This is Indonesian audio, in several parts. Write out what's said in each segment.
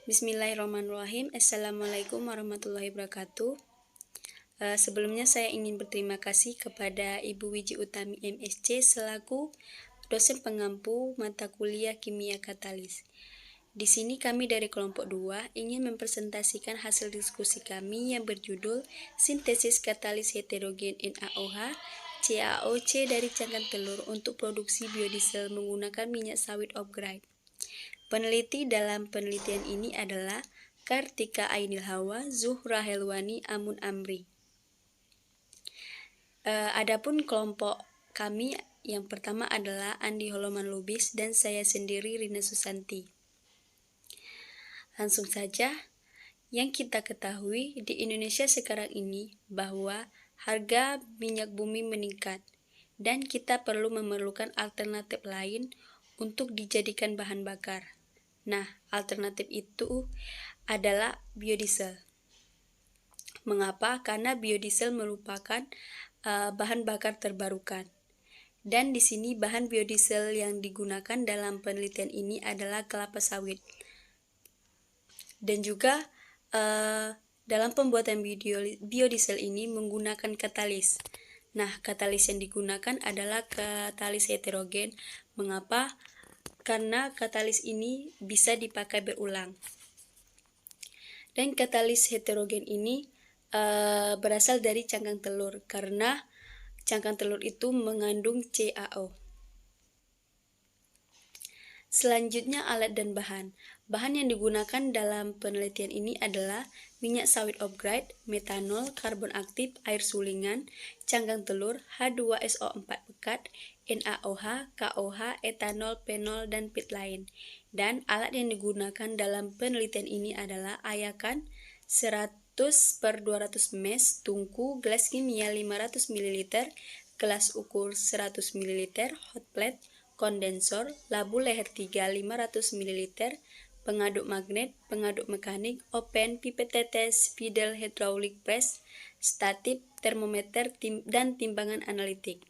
Bismillahirrahmanirrahim. Assalamualaikum warahmatullahi wabarakatuh. Sebelumnya saya ingin berterima kasih kepada Ibu Wiji Utami MSc selaku dosen pengampu mata kuliah kimia katalis. Di sini kami dari kelompok 2 ingin mempresentasikan hasil diskusi kami yang berjudul Sintesis Katalis Heterogen NaOH CaOC dari cangkang telur untuk produksi biodiesel menggunakan minyak sawit off-grid. Peneliti dalam penelitian ini adalah Kartika Ainil Hawa, Zuhra Helwani, Amun Amri. Adapun kelompok kami yang pertama adalah Andi Holoman Lubis dan saya sendiri Rina Susanti. Langsung saja, yang kita ketahui di Indonesia sekarang ini bahwa harga minyak bumi meningkat dan kita memerlukan alternatif lain untuk dijadikan bahan bakar. Nah, alternatif itu adalah biodiesel. Mengapa? Karena biodiesel merupakan bahan bakar terbarukan. Dan di sini bahan biodiesel yang digunakan dalam penelitian ini adalah kelapa sawit. Dan juga dalam pembuatan biodiesel ini menggunakan katalis. Nah, katalis yang digunakan adalah katalis heterogen. Mengapa? Karena katalis ini bisa dipakai berulang. Dan katalis heterogen ini berasal dari cangkang telur karena cangkang telur itu mengandung CaO. Selanjutnya alat dan bahan. Bahan yang digunakan dalam penelitian ini adalah minyak sawit off-grid, metanol, karbon aktif, air sulingan, cangkang telur, H2SO4 pekat, NaOH, KOH, etanol, fenol, dan pit lain. Dan alat yang digunakan dalam penelitian ini adalah ayakan 100/200 mes, tungku, gelas kimia 500 ml, gelas ukur 100 ml, hot plate, kondensor, labu leher 3 500 ml, pengaduk magnet, pengaduk mekanik, open, pipet tetes, spidol hydraulic press, statif, termometer, dan timbangan analitik.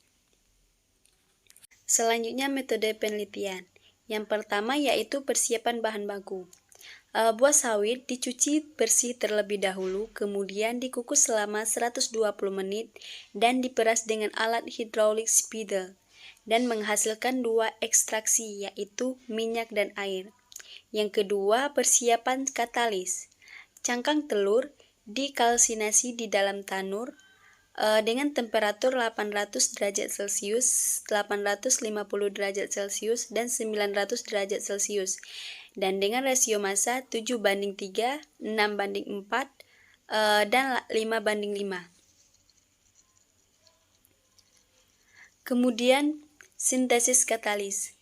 Selanjutnya metode penelitian. Yang pertama yaitu persiapan bahan baku. Buah sawit dicuci bersih terlebih dahulu, kemudian dikukus selama 120 menit dan diperas dengan alat hydraulic spidol dan menghasilkan 2 ekstraksi yaitu minyak dan air. Yang kedua, persiapan katalis. Cangkang telur dikalsinasi di dalam tanur dengan temperatur 800 derajat Celcius, 850 derajat Celcius, dan 900 derajat Celcius. Dan dengan rasio massa 7:3, 6:4, dan 5:5. Kemudian sintesis katalis.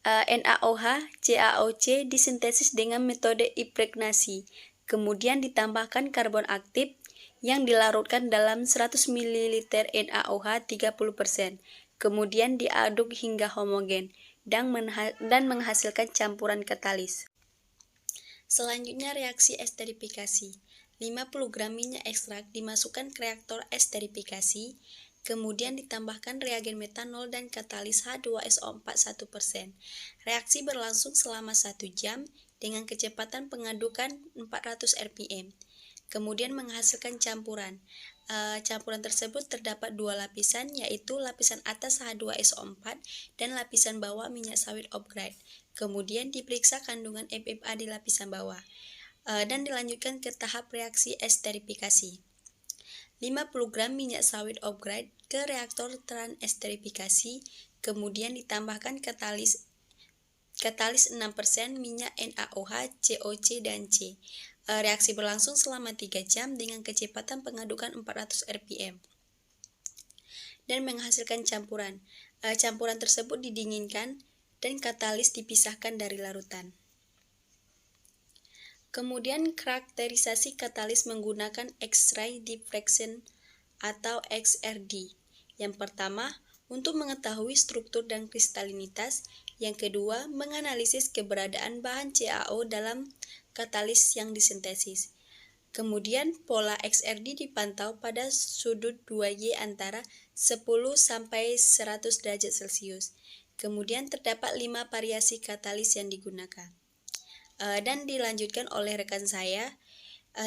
NaOH, CaOC disintesis dengan metode impregnasi, kemudian ditambahkan karbon aktif yang dilarutkan dalam 100 ml NaOH 30%, kemudian diaduk hingga homogen dan menghasilkan campuran katalis. Selanjutnya reaksi esterifikasi. 50 gram minyak ekstrak dimasukkan ke reaktor esterifikasi, kemudian ditambahkan reagen metanol dan katalis H2SO4 1%. Reaksi berlangsung selama 1 jam dengan kecepatan pengadukan 400 rpm. Kemudian menghasilkan campuran. Campuran tersebut terdapat 2 lapisan, yaitu lapisan atas H2SO4 dan lapisan bawah minyak sawit off-grid. Kemudian diperiksa kandungan FFA di lapisan bawah. Dan dilanjutkan ke tahap reaksi esterifikasi. 50 gram minyak sawit off-grid ke reaktor transesterifikasi, kemudian ditambahkan katalis 6% minyak NaOH, COC, dan C. Reaksi berlangsung selama 3 jam dengan kecepatan pengadukan 400 rpm dan menghasilkan campuran. Campuran tersebut didinginkan dan katalis dipisahkan dari larutan. Kemudian karakterisasi katalis menggunakan X-ray diffraction atau XRD. Yang pertama, untuk mengetahui struktur dan kristalinitas. Yang kedua, menganalisis keberadaan bahan CaO dalam katalis yang disintesis. Kemudian, pola XRD dipantau pada sudut 2Y antara 10 sampai 100 derajat Celcius. Kemudian terdapat 5 variasi katalis yang digunakan. dan dilanjutkan oleh rekan saya,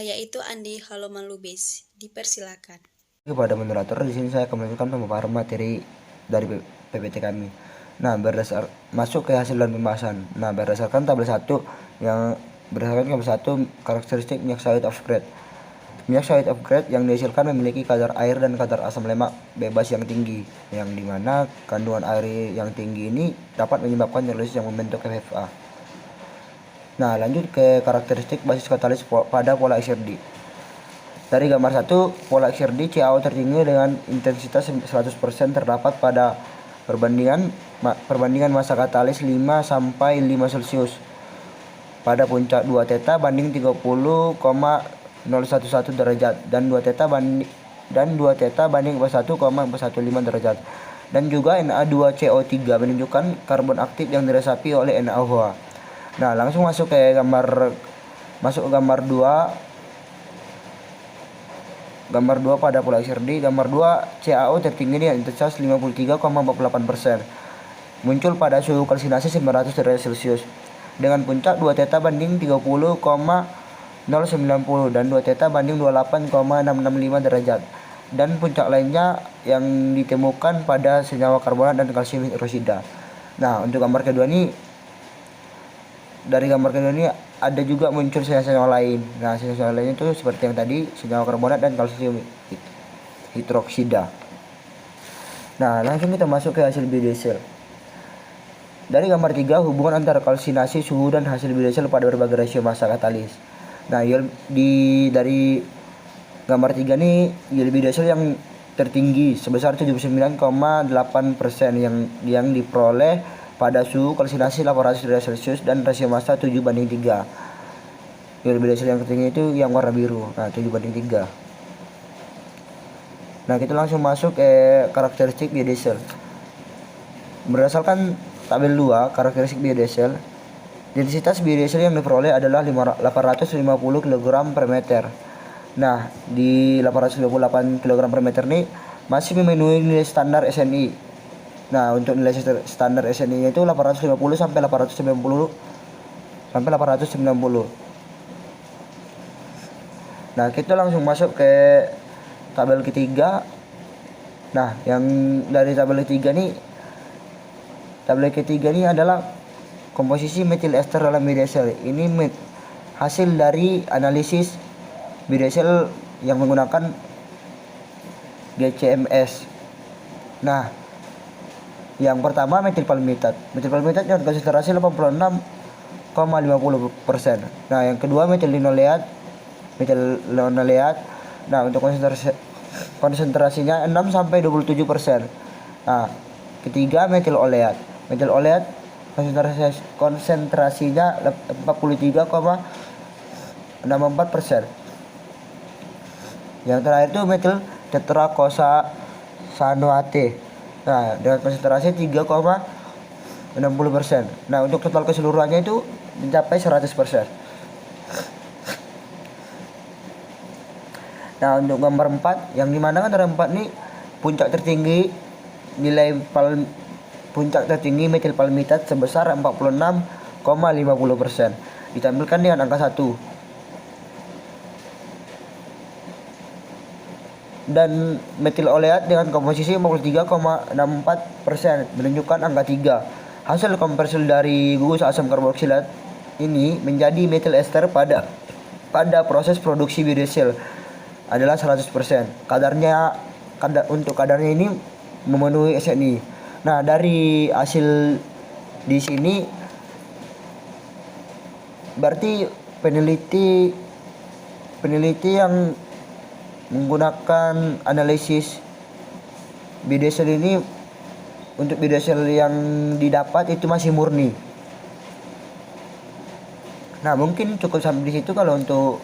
yaitu Andi Halomalubis. Dipersilakan. Kepada moderator, di sini saya akan melanjutkan pemaparan materi dari PPT kami. Nah, masuk ke hasil dan pembahasan. Nah, berdasarkan tabel 1 karakteristik minyak sawit off-grade. Minyak sawit off-grade yang dihasilkan memiliki kadar air dan kadar asam lemak bebas yang tinggi, yang dimana kandungan air yang tinggi ini dapat menyebabkan hidrolisis yang membentuk FFA. Nah, lanjut ke karakteristik basis katalis pada pola XRD. Dari gambar 1, pola XRD CaO tertinggi dengan intensitas 100% terdapat pada perbandingan massa katalis 5 sampai 5 Celcius pada puncak 2 theta banding 30,011 derajat dan 2 theta banding 41,415 derajat. Dan juga Na2CO3 menunjukkan karbon aktif yang diresapi oleh NaOH. Nah, langsung masuk ke gambar 2. Gambar 2 pada pola XRD. Gambar 2, CaO tertinggi dengan intensitas 53,48%. Muncul pada suhu kalsinasi 900 derajat Celcius dengan puncak 2 theta banding 30,090 dan 2 theta banding 28,665 derajat. Dan puncak lainnya yang ditemukan pada senyawa karbonat dan kalsium hidroksida. Nah, untuk gambar kedua ini, dari gambar kedua ini ada juga muncul senyawa lain. Nah, senyawa lainnya itu seperti yang tadi, senyawa karbonat dan kalsium hidroksida. Nah, langsung kita masuk ke hasil biodiesel. Dari gambar 3, hubungan antara kalsinasi, suhu, dan hasil biodiesel pada berbagai rasio massa katalis. Nah, dari gambar 3 ini yield biodiesel yang tertinggi sebesar 79,8% yang diperoleh pada suhu kalsinasi 800 derajat Celcius dan rasio massa 7:3. Yield biodiesel yang tertinggi itu yang warna biru. Nah, 7:3. Nah, kita langsung masuk ke karakteristik biodiesel. Berdasarkan tabel 2 karakteristik biodiesel, densitas biodiesel yang diperoleh adalah 850 kg per meter. Nah, di 858 kg per meter ini masih memenuhi nilai standar SNI. Nah, untuk nilai standar SNI itu 850 sampai 890 sampai 890. Nah, kita langsung masuk ke tabel ketiga. Nah, yang dari tabel ketiga ini adalah komposisi metil ester dalam biodiesel. Ini hasil dari analisis biodiesel yang menggunakan GCMS. Nah, yang pertama metil palmitat. Metil palmitat dengan konsentrasi 86,50%. Nah, yang kedua metil linoleat. Nah, untuk konsentrasinya 6 sampai 27%. Nah, ketiga metil oleat. Metil oleat konsentrasinya 43,64%. Yang terakhir itu metil tetrakosanoate. Nah, dengan konsentrasi 3,60%. Nah, untuk total keseluruhannya itu mencapai 100%. Nah, untuk gambar 4, yang dimana kan ada 4 nih puncak tertinggi metil palmitat sebesar 46,50%. Ditampilkan dengan angka 1. Dan metil oleat dengan komposisi 53,64% menunjukkan angka 3. Hasil konversi dari gugus asam karboksilat ini menjadi metil ester pada proses produksi biodiesel adalah 100%. Untuk kadarnya ini memenuhi SNI. Nah, dari hasil di sini berarti peneliti yang menggunakan analisis biodiesel ini, untuk biodiesel yang didapat itu masih murni. Nah, mungkin cukup sampai di situ kalau untuk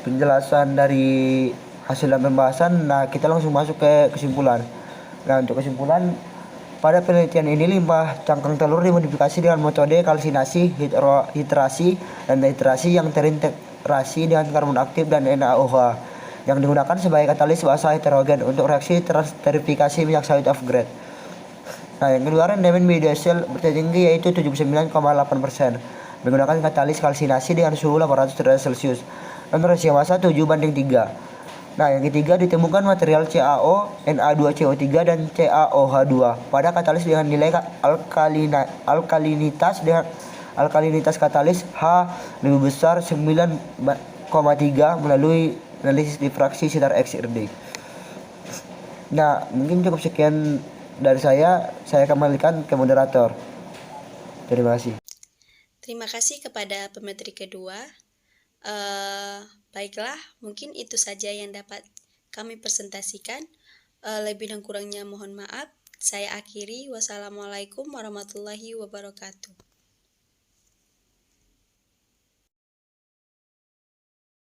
penjelasan dari hasil dan pembahasan. Nah, kita langsung masuk ke kesimpulan. Nah, untuk kesimpulan, pada penelitian ini limbah cangkang telur dimodifikasi dengan metode kalsinasi, hidrasi, dan nitrasi yang terintegrasi dengan karbon aktif dan NaOH yang digunakan sebagai katalis basa heterogen untuk reaksi transterifikasi minyak sawit off-grade. Nah, yang kedua, rendemen biodiesel tertinggi yaitu 79,8%. menggunakan katalis kalsinasi dengan suhu 800 derajat Celcius dan ratio massa 7:3. Nah, yang ketiga, ditemukan material CaO, Na2CO3 dan CaOH2 pada katalis dengan nilai alkalinitas katalis H lebih besar 9,3 melalui analisis difraksi sinar XRD. Nah, mungkin cukup sekian dari saya kembalikan ke moderator. Terima kasih. Terima kasih kepada pemateri kedua. Baiklah, mungkin itu saja yang dapat kami presentasikan. Lebih dan kurangnya mohon maaf. Saya akhiri. Wassalamualaikum warahmatullahi wabarakatuh.